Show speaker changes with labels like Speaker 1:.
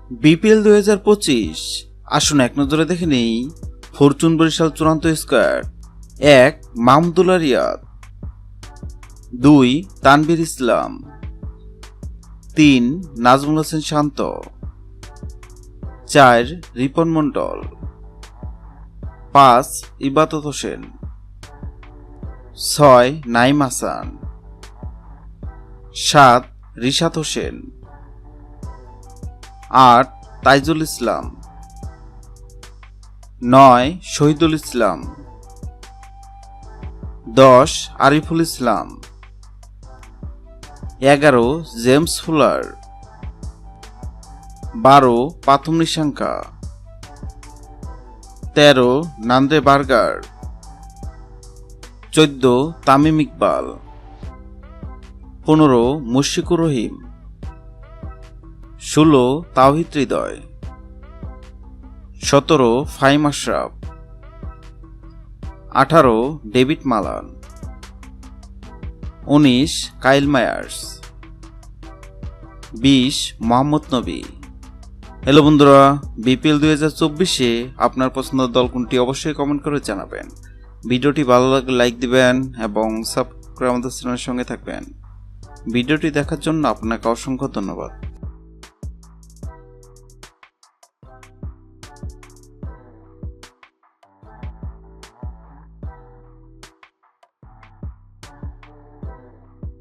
Speaker 1: BPL 2025 আসুন এক নজরে দেখে নেই ফরচুন বরিশাল চূড়ান্ত squad. 1 Mahmudullah Riyad, 2 Tanvir Islam, 3 Najmul Hossain Shanto, 4 Ripon Mondal, 5 Ebadot Hossain, 6 Naim Hasan, 7 Rishad Hossain, 8 Taijul Islam, 9 Shahidul Islam, 10 Ariful Islam, 11 James Fuller, 12 Pathum Nissanka, 13 Nandre Burger, 14 Tamim Iqbal, 15 Mushfiqur Rahim, 16 Towhid Hridoy, 17 Faheem Ashraf, 18 David Malan, 19 Kyle Mayers, 20 Mohammad Nabi. Hello বন্ধুরা, বিপিএল 2024-এ আপনার পছন্দের দল কোনটি অবশ্যই কমেন্ট করে জানাবেন। ভিডিওটি ভালো লাগলে লাইক দিবেন এবং সাবস্ক্রাইব করে আমাদের চ্যানেলের সঙ্গে থাকবেন। ভিডিওটি দেখার জন্য আপনাকে অসংখ্য ধন্যবাদ।